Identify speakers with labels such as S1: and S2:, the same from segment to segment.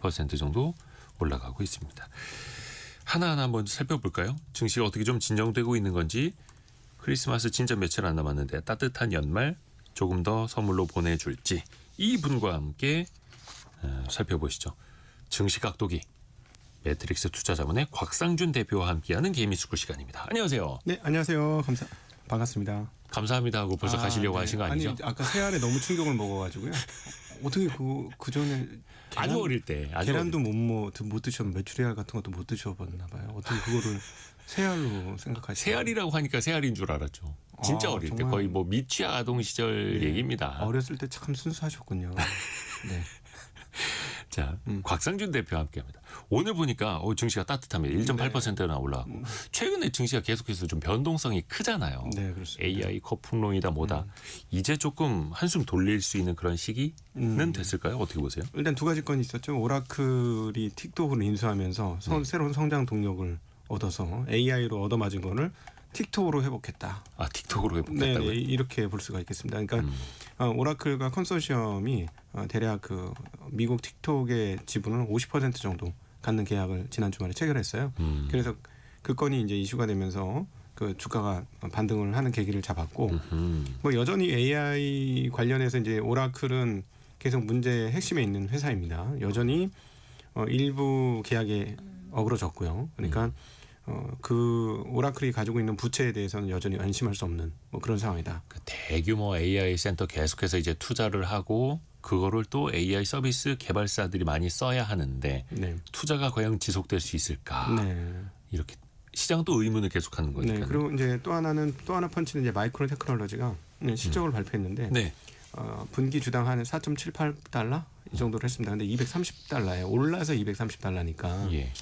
S1: 0.8% 정도 올라가고 있습니다. 하나하나 한번 살펴볼까요? 증시가 어떻게 좀 진정되고 있는 건지, 크리스마스 진짜 며칠 안 남았는데 따뜻한 연말 조금 더 선물로 보내줄지, 이분과 함께 살펴보시죠. 증시 각도기, 매트릭스 투자자문의 곽상준 대표와 함께하는 개미스쿨 시간입니다. 안녕하세요.
S2: 네, 안녕하세요. 반갑습니다.
S1: 감사합니다 하고 벌써 가시려고
S2: 네.
S1: 하신 거 아니죠?
S2: 아니, 아까 새알에 너무 충격을 먹어가지고요. 어떻게 그 전에
S1: 아주 어릴 때
S2: 계란도 못 드셔본 메추리알 같은 것도 못 드셔봤나 봐요. 어떻게 그거를 새알로 생각하시나요?
S1: 새알이라고 하니까 새알인 줄 알았죠. 진짜 어릴 때 거의 뭐 미취학 아동 시절 얘기입니다.
S2: 어렸을 때 참 순수하셨군요. 네.
S1: 자, 곽상준 대표와 함께합니다. 오늘 보니까 증시가 따뜻합니다. 1.8%나 올라가고 최근에 증시가 계속해서 좀 변동성이 크잖아요.
S2: 네, 그렇습니다.
S1: AI 거품론이다 뭐다. 이제 조금 한숨 돌릴 수 있는 그런 시기는 됐을까요? 어떻게 보세요?
S2: 일단 두 가지 건이 있었죠. 오라클이 틱톡을 인수하면서 새로운 성장 동력을 얻어서 AI로 얻어맞은 거를 틱톡으로 회복했다.
S1: 아, 틱톡으로 회복했다고요?
S2: 네, 이렇게 볼 수가 있겠습니다. 그러니까 오라클과 컨소시엄이 대략 그 미국 틱톡의 지분을 50% 정도 갖는 계약을 지난 주말에 체결했어요. 그래서 그 건이 이제 이슈가 되면서 그 주가가 반등을 하는 계기를 잡았고, 뭐 여전히 AI 관련해서 이제 오라클은 계속 문제의 핵심에 있는 회사입니다. 여전히 일부 계약에 어그러졌고요. 그러니까 그 오라클이 가지고 있는 부채에 대해서는 여전히 안심할 수 없는 뭐 그런 상황이다.
S1: 대규모 AI 센터 계속해서 이제 투자를 하고 그거를 또 AI 서비스 개발사들이 많이 써야 하는데
S2: 네.
S1: 투자가 과연 지속될 수 있을까?
S2: 네.
S1: 이렇게 시장 또 의문을 계속하는 거니까.
S2: 네. 그리고 이제 또 하나 펀치는 이제 마이크론 테크놀로지가 실적을 발표했는데
S1: 네.
S2: 분기 주당 한 4.78달러 이 정도를 했습니다. 근데 230달러에 올라서 230달러니까.
S1: 예.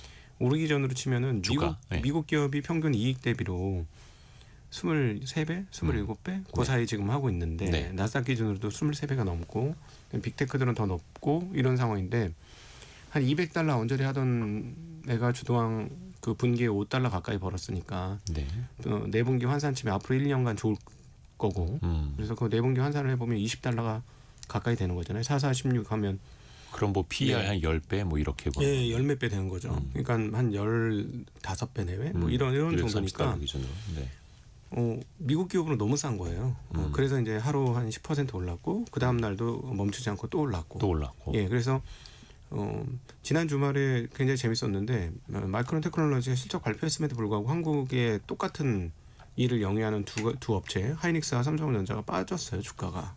S2: 오르기 전으로 치면은
S1: 주가?
S2: 미국 기업이 평균 이익 대비로 23배, 27배 그 사이 지금 하고 있는데
S1: 네.
S2: 나스닥 기준으로도 23배가 넘고 빅테크들은 더 높고 이런 상황인데 한 200달러 언저리 하던 애가 주도한 그 분기에 5달러 가까이 벌었으니까
S1: 네.
S2: 내분기 환산 치면 앞으로 1년간 좋을 거고 그래서 그 내분기 환산을 해보면 20달러가 가까이 되는 거잖아요. 4416 하면
S1: 그럼 뭐 PER
S2: 네.
S1: 한 10배 뭐 이렇게 보면.
S2: 예, 열 몇 배 되는 거죠. 그러니까 한 15배 내외 뭐 이런 정도니까
S1: 기준으로. 네.
S2: 미국 기업으로 너무 싼 거예요. 그래서 이제 하루 한 10% 올랐고 그 다음 날도 멈추지 않고 또 올랐고.
S1: 또 올랐고.
S2: 예, 그래서 지난 주말에 굉장히 재밌었는데 마이크론 테크놀로지가 실적 발표했음에도 불구하고 한국에 똑같은 일을 영위하는 두 업체 하이닉스와 삼성전자가 빠졌어요. 주가가.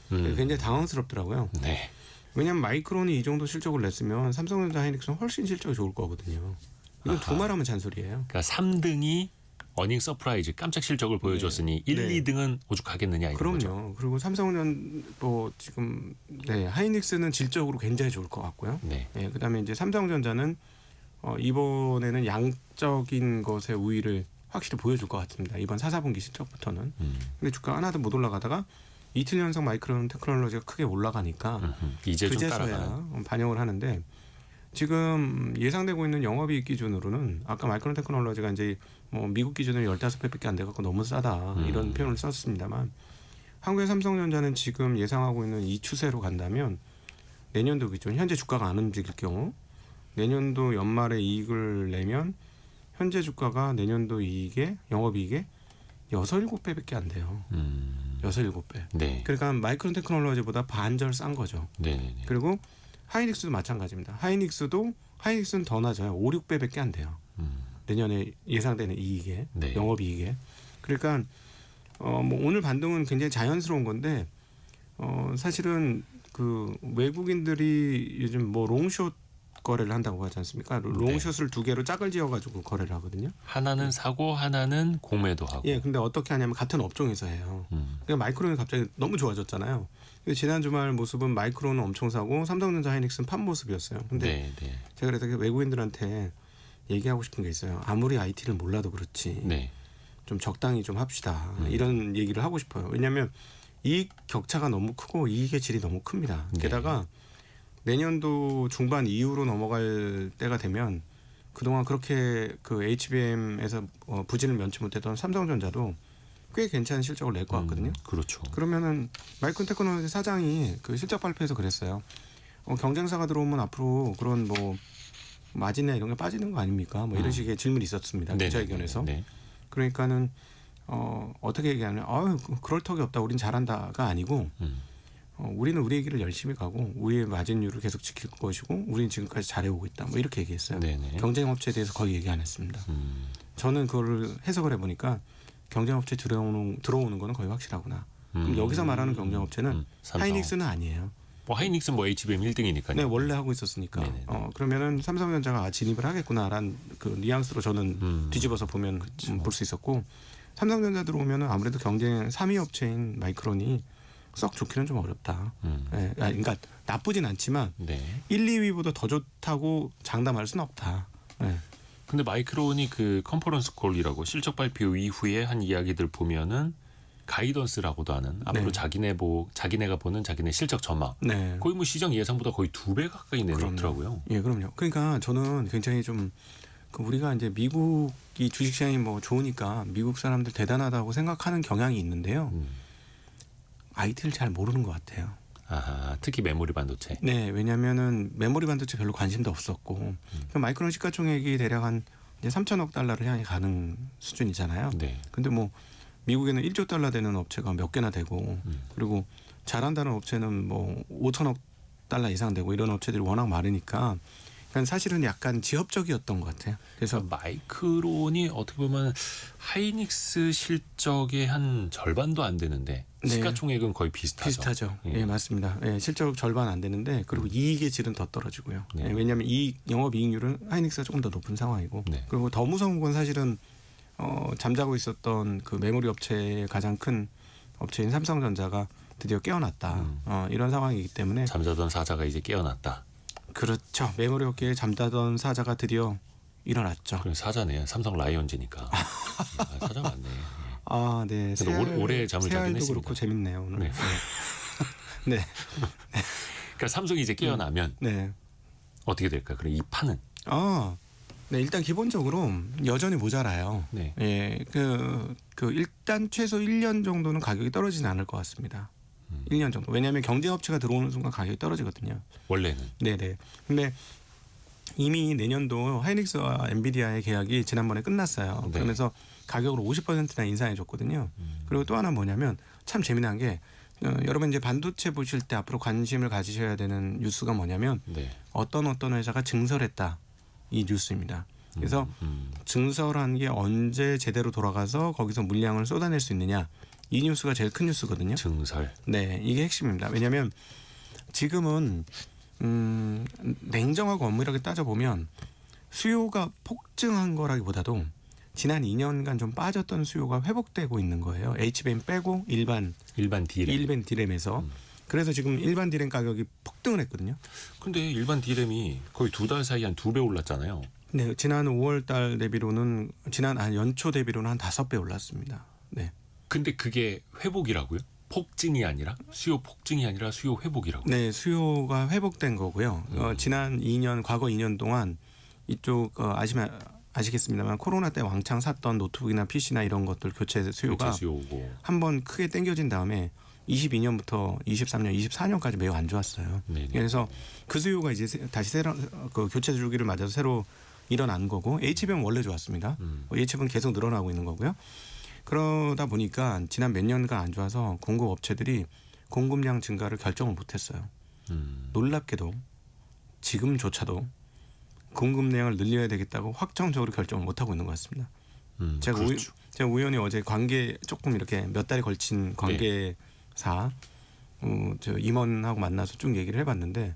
S2: 굉장히 당황스럽더라고요.
S1: 네.
S2: 왜냐하면 마이크론이 이 정도 실적을 냈으면 삼성전자 하이닉스는 훨씬 실적이 좋을 거거든요. 이건 두말하면 잔소리예요.
S1: 그러니까 3등이 어닝 서프라이즈 깜짝 실적을 보여줬으니 1, 2등은 오죽하겠느냐 이런
S2: 그럼요.
S1: 거죠.
S2: 그리고 삼성은 뭐 지금 하이닉스는 질적으로 굉장히 좋을 것 같고요.
S1: 네.
S2: 그다음에 이제 삼성전자는 이번에는 양적인 것의 우위를 확실히 보여줄 것 같습니다. 이번 4분기 실적부터는. 근데 주가 하나도 못 올라가다가 이틀 연속 마이크론 테크놀로지가 크게 올라가니까
S1: 이제 좀 따라가요.
S2: 그제서야 반영을 하는데 지금 예상되고 있는 영업이익 기준으로는 아까 마이크론 테크놀로지가 이제 뭐 미국 기준으로 15배밖에 안 돼갖고 너무 싸다 이런 표현을 썼습니다만 한국의 삼성전자는 지금 예상하고 있는 이 추세로 간다면 내년도 기준 현재 주가가 안 움직일 경우 내년도 연말에 이익을 내면 현재 주가가 내년도 이익에 영업이익에 6, 7배밖에 안 돼요. 6, 7배.
S1: 네.
S2: 그러니까 마이크론 테크놀로지보다 반절 싼 거죠.
S1: 네.
S2: 그리고 하이닉스도 마찬가지입니다. 하이닉스는 더 낮아요. 5, 6배밖에 안 돼요. 내년에 예상되는 이익에
S1: 네.
S2: 영업이익에. 그러니까 뭐 오늘 반등은 굉장히 자연스러운 건데 사실은 그 외국인들이 요즘 뭐 롱숏 거래를 한다고 하지 않습니까? 롱숏을 두 개로 짝을 지어가지고 거래를 하거든요.
S1: 하나는 사고 하나는 공매도 하고.
S2: 예, 근데 어떻게 하냐면 같은 업종에서 해요. 그러니까 마이크론이 갑자기 너무 좋아졌잖아요. 지난 주말 모습은 마이크론은 엄청 사고 삼성전자 하이닉스는 판 모습이었어요. 근데 제가 그래서 외국인들한테 얘기하고 싶은 게 있어요. 아무리 IT를 몰라도 그렇지. 좀 적당히 좀 합시다. 이런 얘기를 하고 싶어요. 왜냐하면 이익 격차가 너무 크고 이익의 질이 너무 큽니다. 게다가 내년도 중반 이후로 넘어갈 때가 되면 그동안 그렇게 그 HBM에서 부진을 면치 못했던 삼성전자도 꽤 괜찮은 실적을 낼 것 같거든요.
S1: 그렇죠.
S2: 그러면은 마이크론 테크놀로지 사장이 그 실적 발표에서 그랬어요. 경쟁사가 들어오면 앞으로 그런 뭐 마진이나 이런 게 빠지는 거 아닙니까? 뭐 이런 식의 질문이 있었습니다. 기자회견에서.
S1: 네.
S2: 그러니까는 어떻게 얘기하면 그럴 턱이 없다. 우린 잘한다가 아니고 우리는 우리 길을 열심히 가고 우리의 마진율을 계속 지킬 것이고 우리는 지금까지 잘해오고 있다. 뭐 이렇게 얘기했어요.
S1: 네네.
S2: 경쟁업체에 대해서 거의 얘기 안 했습니다. 저는 그걸 해석을 해보니까 경쟁업체 들어오는 거는 거의 확실하구나. 그럼 여기서 말하는 경쟁업체는
S1: 삼성.
S2: 하이닉스는 아니에요.
S1: 뭐 하이닉스는 뭐 HBM 1등이니까요.
S2: 네, 원래 하고 있었으니까.
S1: 네네네.
S2: 그러면은 삼성전자가 진입을 하겠구나라는 그 뉘앙스로 저는 뒤집어서 보면 볼 수 있었고 삼성전자 들어오면은 아무래도 경쟁 3위 업체인 마이크론이 썩 좋기는 좀 어렵다. 네, 그러니까 나쁘진 않지만
S1: 네.
S2: 1, 2위보다 더 좋다고 장담할 수는 없다. 네.
S1: 근데 마이크론이 그 컨퍼런스 콜이라고 실적 발표 이후에 한 이야기들 보면은 가이던스라고도 하는 앞으로
S2: 네.
S1: 자기네가 보는 자기네 실적 전망.
S2: 네.
S1: 거의 뭐 시장 예상보다 거의 2배 가까이 내놓더라고요.
S2: 예, 그럼요. 그러니까 저는 굉장히 좀 우리가 이제 미국이 주식시장이 뭐 좋으니까 미국 사람들 대단하다고 생각하는 경향이 있는데요. IT를 잘 모르는 것 같아요.
S1: 아하, 특히 메모리 반도체.
S2: 네, 왜냐하면은 메모리 반도체 별로 관심도 없었고 마이크론 시가총액이 대략 한 이제 3천억 달러를 향해 가는 수준이잖아요.
S1: 네.
S2: 근데 뭐 미국에는 1조 달러 되는 업체가 몇 개나 되고 그리고 잘한다는 업체는 뭐 5천억 달러 이상 되고 이런 업체들이 워낙 많으니까 그러니까 사실은 약간 지엽적이었던 것 같아요. 그래서
S1: 마이크론이 어떻게 보면 하이닉스 실적의 한 절반도 안 되는데
S2: 네.
S1: 시가총액은 거의 비슷하죠.
S2: 예, 맞습니다. 예, 실적 절반 안 되는데 그리고 이익의 질은 더 떨어지고요.
S1: 네.
S2: 예, 왜냐하면 영업이익률은 하이닉스가 조금 더 높은 상황이고
S1: 네.
S2: 그리고 더 무서운 건 사실은 잠자고 있었던 그 메모리 업체의 가장 큰 업체인 삼성전자가 드디어 깨어났다. 이런 상황이기 때문에
S1: 잠자던 사자가 이제 깨어났다.
S2: 그렇죠. 메모리 업계에 잠자던 사자가 드디어 일어났죠.
S1: 그럼 사자네. 삼성 라이온즈니까. 사자 맞네.
S2: 아, 네.
S1: 근데 오래 잠을 자긴
S2: 새알도
S1: 했습니다.
S2: 그렇고 재밌네요. 오늘.
S1: 네.
S2: 네.
S1: 그러니까 삼성이 이제 깨어나면
S2: 네.
S1: 어떻게 될까? 그럼 이 판은
S2: 네, 일단 기본적으로 여전히 모자라요.
S1: 네.
S2: 예, 일단 최소 1년 정도는 가격이 떨어지진 않을 것 같습니다. 1년 정도. 왜냐하면 경쟁업체가 들어오는 순간 가격이 떨어지거든요.
S1: 원래는.
S2: 네네. 근데 이미 내년도 하이닉스와 엔비디아의 계약이 지난번에 끝났어요.
S1: 네.
S2: 그러면서 가격을 50%나 인상해 줬거든요. 그리고 또 하나 뭐냐면 참 재미난 게 여러분 이제 반도체 보실 때 앞으로 관심을 가지셔야 되는 뉴스가 뭐냐면
S1: 네.
S2: 어떤 회사가 증설했다. 이 뉴스입니다. 그래서 증설한 게 언제 제대로 돌아가서 거기서 물량을 쏟아낼 수 있느냐. 이 뉴스가 제일 큰 뉴스거든요.
S1: 증설.
S2: 네, 이게 핵심입니다. 왜냐하면 지금은 냉정하고 엄밀하게 따져보면 수요가 폭증한 거라기보다도 지난 2년간 좀 빠졌던 수요가 회복되고 있는 거예요. HBM 빼고 일반 D램에서. 그래서 지금 일반 D램 가격이 폭등을 했거든요.
S1: 근데 일반 D램이 거의 2달 사이에 한 2배 올랐잖아요.
S2: 네, 지난 5월 달 대비로는 연초 대비로는 한 5배 올랐습니다. 네.
S1: 근데 그게 회복이라고요? 폭증이 아니라 수요 폭증이 아니라 수요 회복이라고.
S2: 네, 수요가 회복된 거고요. 지난 과거 2년 동안 이쪽 아시겠습니다만 코로나 때 왕창 샀던 노트북이나 PC나 이런 것들 교체 수요가 한번 크게 땡겨진 다음에 22년부터 23년, 24년까지 매우 안 좋았어요.
S1: 네네.
S2: 그래서 그 수요가 이제 다시 새로 그 교체 주기를 맞아서 새로 일어난 거고 HBM 원래 좋았습니다. HBM 계속 늘어나고 있는 거고요. 그러다 보니까 지난 몇 년간 안 좋아서 공급 업체들이 공급량 증가를 결정을 못했어요. 놀랍게도 지금조차도 공급량을 늘려야 되겠다고 확정적으로 결정을 못하고 있는 것 같습니다. 제가
S1: 그렇죠.
S2: 제가 우연히 어제 조금 이렇게 몇 달에 걸친 관계사 저 임원하고 만나서 쭉 얘기를 해봤는데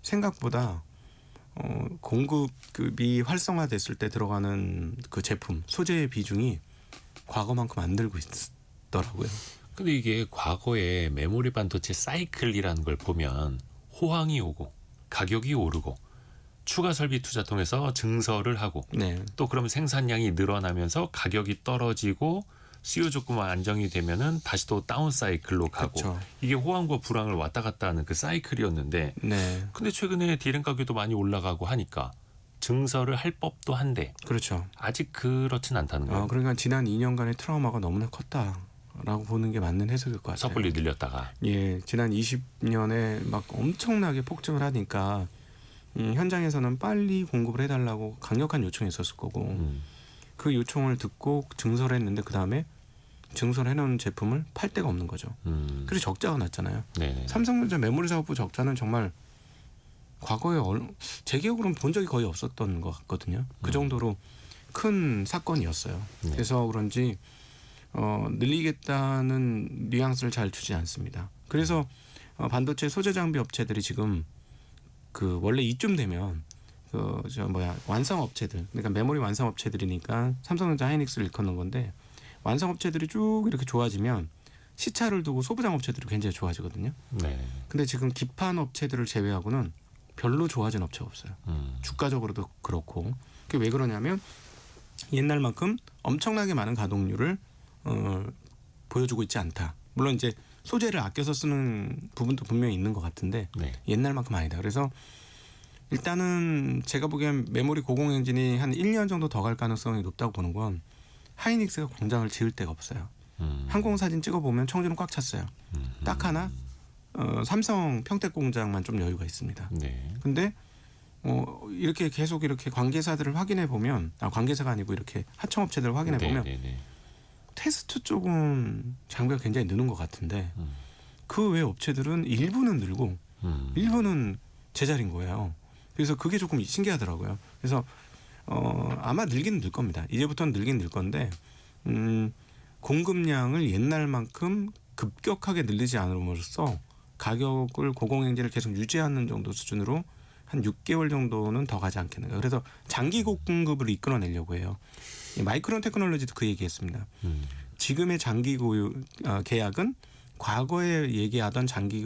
S2: 생각보다 공급이 활성화됐을 때 들어가는 그 제품 소재의 비중이 과거만큼 안 늘고 있더라고요.
S1: 근데 이게 과거에 메모리 반도체 사이클이라는 걸 보면 호황이 오고 가격이 오르고 추가 설비 투자 통해서 증설을 하고
S2: 네.
S1: 또 그러면 생산량이 늘어나면서 가격이 떨어지고 수요 조금 안정이 되면은 다시 또 다운 사이클로 가고
S2: 그렇죠.
S1: 이게 호황과 불황을 왔다 갔다 하는 그 사이클이었는데
S2: 네.
S1: 근데 최근에 디램 가격도 많이 올라가고 하니까 증설을 할 법도 한데
S2: 그렇죠.
S1: 아직 그렇진 않다는 거예요.
S2: 그러니까 지난 2년간의 트라우마가 너무나 컸다. 라고 보는 게 맞는 해석일 것 같아요.
S1: 섣불리 늘렸다가.
S2: 예, 지난 20년에 막 엄청나게 폭증을 하니까 현장에서는 빨리 공급을 해달라고 강력한 요청이 있었을 거고 그 요청을 듣고 증설을 했는데 그 다음에 증설해놓은 제품을 팔 데가 없는 거죠. 그래서 적자가 났잖아요.
S1: 네네.
S2: 삼성전자 메모리 사업부 적자는 정말 과거에 제 기억으로는 본 적이 거의 없었던 것 같거든요. 그 정도로 큰 사건이었어요.
S1: 네.
S2: 그래서 그런지 늘리겠다는 뉘앙스를 잘 주지 않습니다. 그래서 반도체 소재 장비 업체들이 지금 그 원래 이쯤 되면 완성 업체들, 그러니까 메모리 완성 업체들이니까 삼성전자 하이닉스를 일컫는 건데 완성 업체들이 쭉 이렇게 좋아지면 시차를 두고 소부장 업체들이 굉장히 좋아지거든요.
S1: 네.
S2: 근데 지금 기판 업체들을 제외하고는 별로 좋아진 업체가 없어요. 주가적으로도 그렇고. 그게 왜 그러냐면 옛날만큼 엄청나게 많은 가동률을 보여주고 있지 않다. 물론 이제 소재를 아껴서 쓰는 부분도 분명히 있는 것 같은데
S1: 네.
S2: 옛날만큼 아니다. 그래서 일단은 제가 보기엔 메모리 고공 엔진이 한 1년 정도 더 갈 가능성이 높다고 보는 건 하이닉스가 공장을 지을 데가 없어요. 항공 사진 찍어보면 청주는 꽉 찼어요. 딱 하나 삼성 평택 공장만 좀 여유가 있습니다.
S1: 네.
S2: 근데 이렇게 계속 이렇게 관계사들을 확인해 보면 관계사가 아니고 이렇게 하청업체들을 확인해 보면
S1: 네네네.
S2: 테스트 쪽은 장비가 굉장히 느는 것 같은데 그 외 업체들은 일부는 늘고 일부는 제자리인 거예요. 그래서 그게 조금 신기하더라고요. 그래서 아마 늘긴 늘 겁니다. 이제부터는 늘긴 늘 건데 공급량을 옛날만큼 급격하게 늘리지 않음으로써 가격을 고공행진을 계속 유지하는 정도 수준으로 한 6개월 정도는 더 가지 않겠는가. 그래서 장기 공급을 이끌어내려고 해요. 마이크론 테크놀로지도 그 얘기했습니다. 지금의 장기 계약은 과거에 얘기하던 장기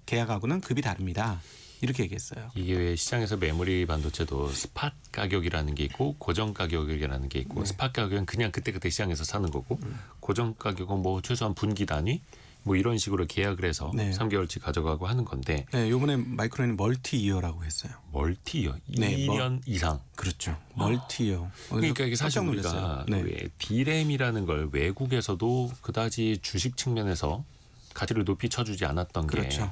S2: 계약하고는 급이 다릅니다. 이렇게 얘기했어요.
S1: 이게 왜 시장에서 메모리 반도체도 스팟 가격이라는 게 있고 고정 가격이라는 게 있고 스팟 가격은 그냥 그때그때 시장에서 사는 거고 고정 가격은 뭐 최소한 분기 단위 뭐 이런 식으로 계약을 해서 3개월치 가져가고 하는 건데
S2: 네, 이번에 마이크론은 멀티 이어라고 했어요.
S1: 멀티요? 2년 이상.
S2: 그렇죠. 멀티요.
S1: 그러니까 이게 사실 우리가 왜 D램이라는 걸 외국에서도 그다지 주식 측면에서 가치를 높이 쳐주지 않았던
S2: 그렇죠.
S1: 게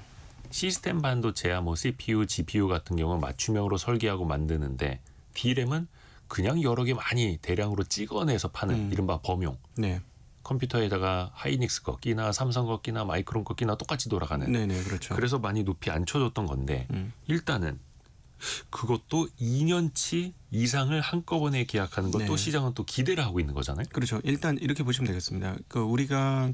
S1: 시스템 반도체야 뭐 CPU, GPU 같은 경우는 맞춤형으로 설계하고 만드는데 D램은 그냥 여러 개 많이 대량으로 찍어내서 파는 이른바 범용.
S2: 네.
S1: 컴퓨터에다가 하이닉스 거 끼나 삼성 거 끼나 마이크론 거 끼나 똑같이 돌아가는.
S2: 네네 그렇죠.
S1: 그래서 많이 높이 안 쳐줬던 건데 일단은 그것도 2년치 이상을 한꺼번에 계약하는 것도 시장은 또 기대를 하고 있는 거잖아요.
S2: 그렇죠. 일단 이렇게 보시면 되겠습니다. 우리가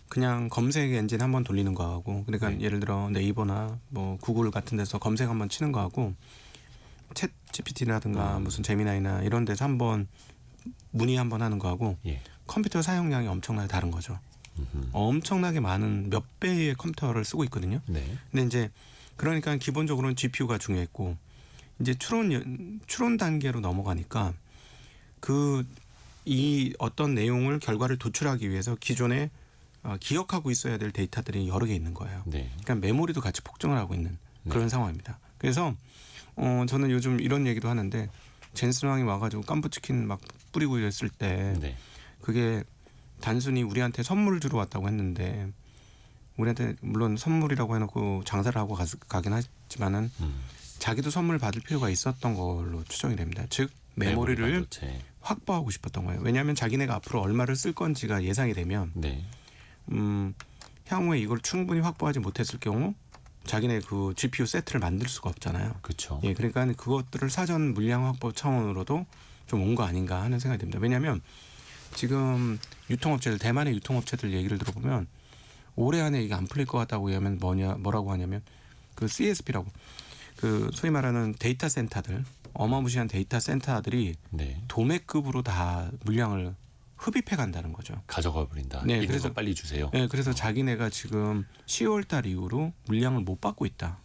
S2: 그냥 검색 엔진 한번 돌리는 거하고 그러니까 예를 들어 네이버나 뭐 구글 같은 데서 검색 한번 치는 거하고 챗 GPT라든가 무슨 제미나이나 이런 데서 한번 문의 한번 하는 거하고 컴퓨터 사용량이 엄청나게 다른 거죠. 엄청나게 많은 몇 배의 컴퓨터를 쓰고 있거든요. 근데 이제 그러니까 기본적으로는 GPU가 중요했고 이제 추론 단계로 넘어가니까 이 어떤 내용을 결과를 도출하기 위해서 기존에 기억하고 있어야 될 데이터들이 여러 개 있는 거예요. 그러니까 메모리도 같이 폭증을 하고 있는 그런 상황입니다. 그래서 저는 요즘 이런 얘기도 하는데 젠슨 왕이 와가지고 깐부치킨 막 뿌리고 이랬을 때 그게 단순히 우리한테 선물을 주러 왔다고 했는데 우리한테 물론 선물이라고 해놓고 장사를 하고 가긴 하지만은 자기도 선물 받을 필요가 있었던 걸로 추정이 됩니다. 즉 메모리를 확보하고 싶었던 거예요. 왜냐하면 자기네가 앞으로 얼마를 쓸 건지가 예상이 되면 향후에 이걸 충분히 확보하지 못했을 경우 자기네 그 GPU 세트를 만들 수가 없잖아요.
S1: 그렇죠.
S2: 예, 그러니까 그것들을 사전 물량 확보 차원으로도 좀 온 거 아닌가 하는 생각이 듭니다. 왜냐하면 지금 유통업체들 대만의 유통업체들 얘기를 들어보면 올해 안에 이게 안 풀릴 것 같다고 하면 뭐라고 하냐면 그 CSP라고 그 소위 말하는 데이터 센터들 어마무시한 데이터 센터들이 도매급으로 다 물량을 흡입해 간다는 거죠.
S1: 가져가 버린다.
S2: 네,
S1: 그래서
S2: 그래서
S1: 빨리 주세요.
S2: 네, 그래서 자기네가 지금 10월 달 이후로 물량을 못 받고 있다.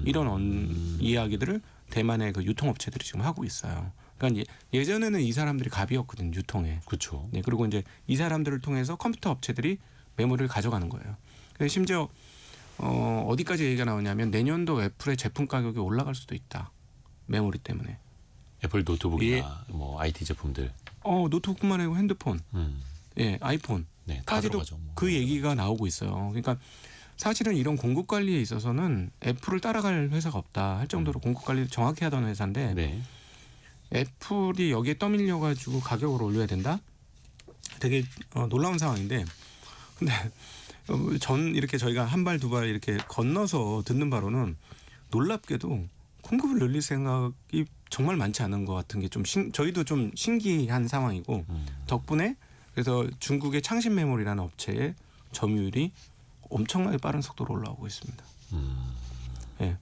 S2: 이런 이야기들을 대만의 그 유통업체들이 지금 하고 있어요. 그러니까 예전에는 이 사람들이 갑이었거든 유통에.
S1: 그렇죠.
S2: 네, 그리고 이제 이 사람들을 통해서 컴퓨터 업체들이 메모리를 가져가는 거예요. 그래서 심지어 어디까지 얘기가 나오냐면 내년도 애플의 제품 가격이 올라갈 수도 있다. 메모리 때문에.
S1: 애플 노트북이나 뭐 IT 제품들.
S2: 노트북뿐만 아니고 핸드폰, 아이폰
S1: 네, 다
S2: 까지도
S1: 들어가죠. 뭐.
S2: 그 얘기가 나오고 있어요. 그러니까 사실은 이런 공급 관리에 있어서는 애플을 따라갈 회사가 없다 할 정도로 공급 관리를 정확히 하던 회사인데
S1: 네.
S2: 애플이 여기에 떠밀려 가지고 가격을 올려야 된다. 되게 놀라운 상황인데, 근데 전 이렇게 저희가 한 발 두 발 이렇게 건너서 듣는 바로는 놀랍게도 공급을 늘릴 생각이 정말 많지 않은 것 같은 게 좀 저희도 좀 신기한 상황이고 덕분에 그래서 중국의 창신 메모리라는 업체의 점유율이 엄청나게 빠른 속도로 올라오고 있습니다. 예.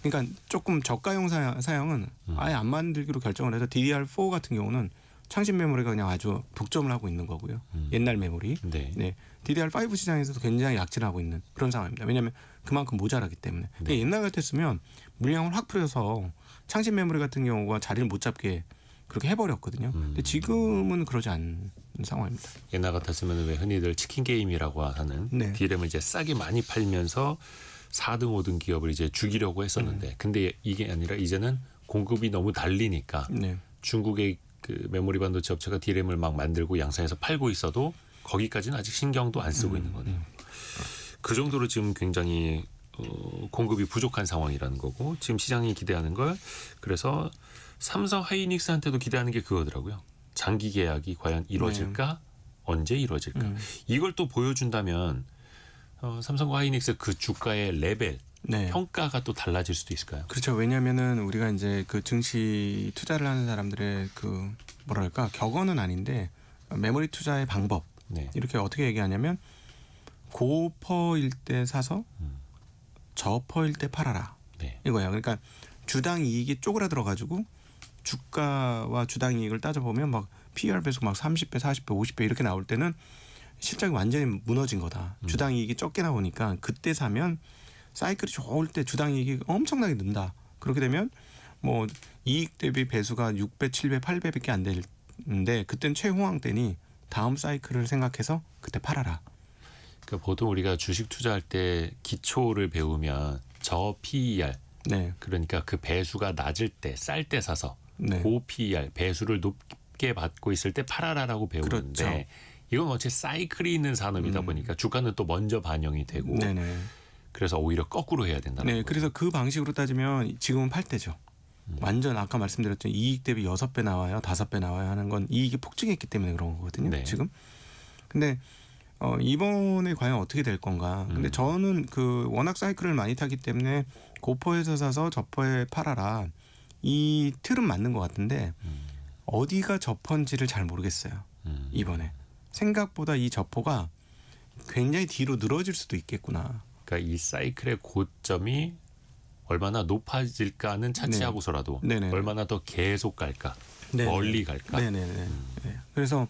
S2: 그러니까 조금 저가용 사양은 아예 안 만들기로 결정을 해서 DDR4 같은 경우는 창신 메모리가 그냥 아주 독점을 하고 있는 거고요. 옛날 메모리.
S1: 네.
S2: 네. DDR5 시장에서도 굉장히 약진하고 있는 그런 상황입니다. 왜냐하면 그만큼 모자라기 때문에.
S1: 네.
S2: 옛날 같았으면 물량을 확 풀어서 창신 메모리 같은 경우가 자리를 못 잡게 그렇게 해버렸거든요. 근데 지금은 그러지 않은 상황입니다.
S1: 옛날 같았으면 왜 흔히들 치킨 게임이라고 하는
S2: 네.
S1: DRAM을 이제 싸게 많이 팔면서 4등 5등 기업을 이제 죽이려고 했었는데 근데 이게 아니라 이제는 공급이 너무 달리니까
S2: 네.
S1: 중국의 그 메모리 반도체 업체가 DRAM을 막 만들고 양산해서 팔고 있어도 거기까지는 아직 신경도 안 쓰고 있는 거네요. 그 정도로 지금 굉장히 공급이 부족한 상황이라는 거고 지금 시장이 기대하는 걸 그래서 삼성 하이닉스한테도 기대하는 게 그거더라고요. 장기 계약이 과연 이루어질까? 언제 이루어질까? 이걸 또 보여준다면 삼성과 하이닉스 그 주가의 레벨
S2: 네.
S1: 평가가 또 달라질 수도 있을까요?
S2: 그렇죠. 왜냐하면은 우리가 이제 그 증시 투자를 하는 사람들의 그 뭐랄까 격언은 아닌데 메모리 투자의 방법
S1: 네.
S2: 이렇게 어떻게 얘기하냐면 고퍼일 때 사서 저퍼일 때 팔아라
S1: 네.
S2: 이거예요. 그러니까 주당 이익이 쪼그라들어 가지고 주가와 주당 이익을 따져보면 막 PER 배속 막 30배, 40배, 50배 이렇게 나올 때는 실적이 완전히 무너진 거다. 주당 이익이 적게 나오니까 그때 사면 사이클이 좋을 때 주당 이익이 엄청나게 는다. 그렇게 되면 뭐 이익 대비 배수가 6배, 7배, 8배밖에 안 되는데 그때는 최호황 때니 다음 사이클을 생각해서 그때 팔아라.
S1: 그러니까 보통 우리가 주식 투자할 때 기초를 배우면 저 PER
S2: 네.
S1: 그러니까 그 배수가 낮을 때 쌀 때 사서
S2: 네.
S1: 고 PER 배수를 높게 받고 있을 때 팔아라라고 배우는데
S2: 그렇죠.
S1: 이건 어째 사이클이 있는 산업이다 보니까 주가는 또 먼저 반영이 되고
S2: 네네.
S1: 그래서 오히려 거꾸로 해야 된다는
S2: 네.
S1: 거죠.
S2: 그래서 그 방식으로 따지면 지금은 팔 때죠. 완전 아까 말씀드렸죠. 이익 대비 6배 나와요. 5배 나와요 하는 건 이익이 폭증했기 때문에 그런 거거든요.
S1: 네.
S2: 지금. 근데 이번에 과연 어떻게 될 건가. 근데 저는 그 워낙 사이클을 많이 타기 때문에 고퍼에서 사서 저퍼에 팔아라. 이 틀은 맞는 것 같은데 어디가 저퍼인지를 잘 모르겠어요. 이번에. 생각보다 이 저퍼가 굉장히 뒤로 늘어질 수도 있겠구나.
S1: 그러니까 이 사이클의 고점이 얼마나 높아질까는 차치하고서라도
S2: 네네.
S1: 얼마나 더 계속 갈까
S2: 네네.
S1: 멀리 갈까.
S2: 네네네. 네. 그래서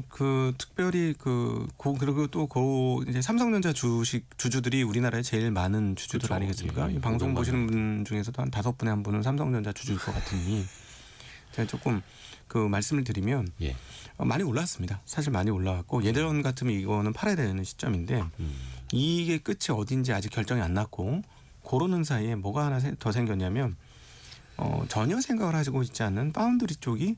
S2: 그 특별히 그리고 또 이제 삼성전자 주주들이 우리나라에 제일 많은 주주들
S1: 그렇죠.
S2: 아니겠습니까?
S1: 예,
S2: 이 방송
S1: 500만
S2: 보시는 분 중에서도 한 5분에 1분은 삼성전자 주주일 것 같으니 제가 조금 그 말씀을 드리면
S1: 예.
S2: 많이 올랐습니다. 사실 많이 올라왔고 예전 같으면 이거는 팔아야 되는 시점인데 이게 끝이 어딘지 아직 결정이 안 났고 고르는 사이에 뭐가 하나 더 생겼냐면 전혀 생각을 하고 있지 않는 파운드리 쪽이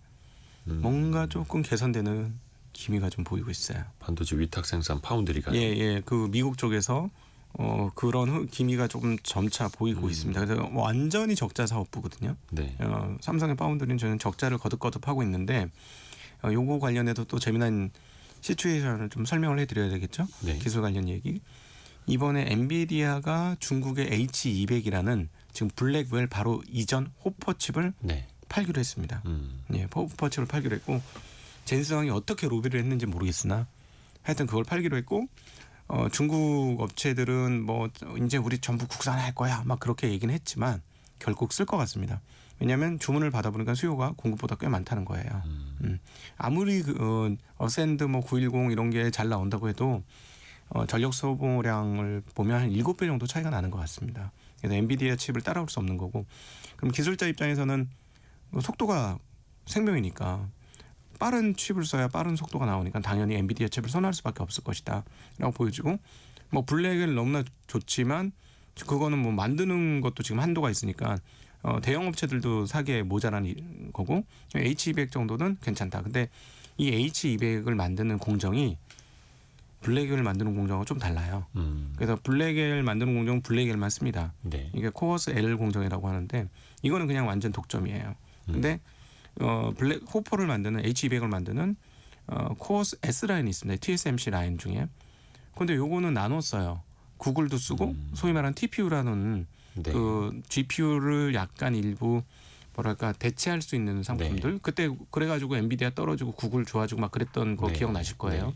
S2: 뭔가 조금 개선되는 기미가 좀 보이고 있어요.
S1: 반도체 위탁 생산 파운드리가
S2: 예. 그 미국 쪽에서 그런 기미가 조금 점차 보이고 있습니다. 그래서 완전히 적자 사업부거든요.
S1: 네.
S2: 삼성의 파운드리는 저는 적자를 거듭거듭 하고 있는데 요거 관련해서 또 재미난 시츄에이션을 좀 설명을 해드려야 되겠죠.
S1: 네.
S2: 기술 관련 얘기. 이번에 엔비디아가 중국의 H200이라는 지금 블랙웰 바로 이전 호퍼 칩을
S1: 네.
S2: 팔기로 했습니다. 예, 호퍼 칩을 팔기로 했고 젠스왕이 어떻게 로비를 했는지 모르겠으나 하여튼 그걸 팔기로 했고 중국 업체들은 뭐 이제 우리 전부 국산할 거야 막 그렇게 얘기는 했지만 결국 쓸 것 같습니다. 왜냐하면 주문을 받아보니까 수요가 공급보다 꽤 많다는 거예요. 아무리 어센드 뭐 910 이런 게 잘 나온다고 해도 전력 소모량을 보면 한 7배 정도 차이가 나는 것 같습니다. 그래서 엔비디아 칩을 따라올 수 없는 거고 그럼 기술자 입장에서는 속도가 생명이니까 빠른 칩을 써야 빠른 속도가 나오니까 당연히 엔비디아 칩을 선호할 수밖에 없을 것이다 라고 보여지고 뭐 블랙은 너무나 좋지만 그거는 뭐 만드는 것도 지금 한도가 있으니까 대형 업체들도 사기에 모자란 거고 H200 정도는 괜찮다. 근데 이 H200을 만드는 공정이 블랙엘 만드는 공정하고 좀 달라요. 그래서 블랙엘 만드는 공정은 블랙엘만 씁니다.
S1: 네.
S2: 이게 코어스 L 공정이라고 하는데 이거는 그냥 완전 독점이에요. 근데 블랙 호퍼를 만드는 H200을 만드는 코어스 S 라인이 있습니다. TSMC 라인 중에. 근데 요거는 나눠 써요. 구글도 쓰고 소위 말하는 TPU라는
S1: 네.
S2: 그 GPU를 약간 일부 뭐랄까 대체할 수 있는 상품들.
S1: 네.
S2: 그때 그래가지고 엔비디아 떨어지고 구글 좋아지고 막 그랬던 거
S1: 네.
S2: 기억나실 거예요.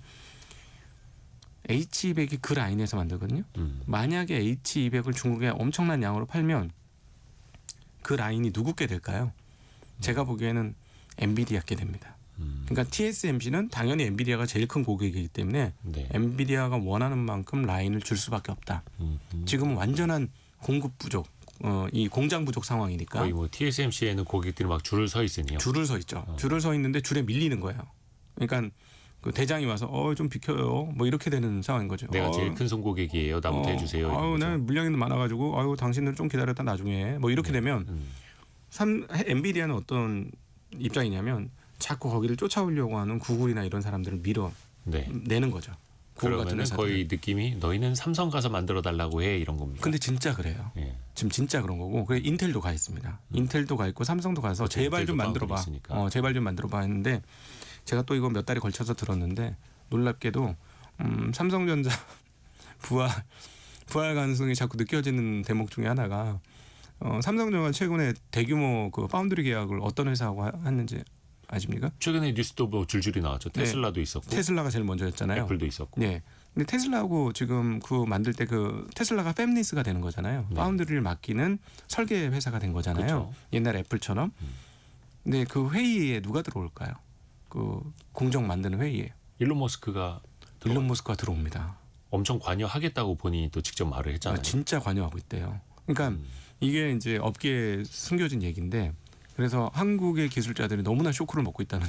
S2: H200이 그 라인에서 만들거든요. 만약에 H200을 중국에 엄청난 양으로 팔면 그 라인이 누구께 될까요? 제가 보기에는 엔비디아께 됩니다. 그러니까 TSMC는 당연히 엔비디아가 제일 큰 고객이기 때문에
S1: 네.
S2: 엔비디아가 원하는 만큼 라인을 줄 수밖에 없다. 지금은 완전한 공급 부족, 이 공장 부족 상황이니까
S1: 거의 뭐 TSMC에는 고객들이 막 줄을 서 있으니요.
S2: 줄을 서 있죠. 줄을 서 있는데 줄에 밀리는 거예요. 그러니까 그 대장이 와서 좀 비켜요. 뭐 이렇게 되는 상황인 거죠.
S1: 내가 제일 큰 손고객이에요. 나부터 해주세요. 이런
S2: 난
S1: 거죠.
S2: 물량이 많아가지고 당신들 좀 기다렸다 나중에 뭐 이렇게 되면 엔비디아는 어떤 입장이냐면 자꾸 거기를 쫓아오려고 하는 구글이나 이런 사람들을
S1: 네.
S2: 밀어내는 거죠. 구글 같은
S1: 그러면은
S2: 회사들.
S1: 거의 느낌이 너희는 삼성 가서 만들어 달라고 해 이런 겁니다.
S2: 근데 진짜 그래요.
S1: 예.
S2: 지금 진짜 그런 거고. 그래 인텔도 가 있습니다. 인텔도 가 있고 삼성도 가서
S1: 그렇죠.
S2: 제발 좀
S1: 인텔도
S2: 만들어봐.
S1: 파운드리 있으니까.
S2: 제발 좀 만들어봐 했는데 제가 또 이거 몇 달에 걸쳐서 들었는데 놀랍게도 삼성전자 부활 가능성이 자꾸 느껴지는 대목 중에 하나가 삼성전자 최근에 대규모 그 파운드리 계약을 어떤 회사하고 했는지 아십니까?
S1: 최근에 뉴스도 뭐 줄줄이 나왔죠.
S2: 네.
S1: 테슬라도 있었고,
S2: 테슬라가 제일 먼저였잖아요.
S1: 애플도 있었고.
S2: 네. 근데 테슬라하고 지금 그 만들 때 그 테슬라가 팹리스가 되는 거잖아요.
S1: 네.
S2: 파운드리를 맡기는 설계 회사가 된 거잖아요.
S1: 그렇죠.
S2: 옛날 애플처럼. 근데 그 회의에 누가 들어올까요? 그 공정 만드는 회의에
S1: 일론 머스크가
S2: 일론 머스크가 들어옵니다.
S1: 엄청 관여하겠다고 본인이 또 직접 말을 했잖아요.
S2: 진짜 관여하고 있대요. 그러니까 이게 이제 업계에 숨겨진 얘기인데 그래서 한국의 기술자들이 너무나 쇼크를 먹고 있다는.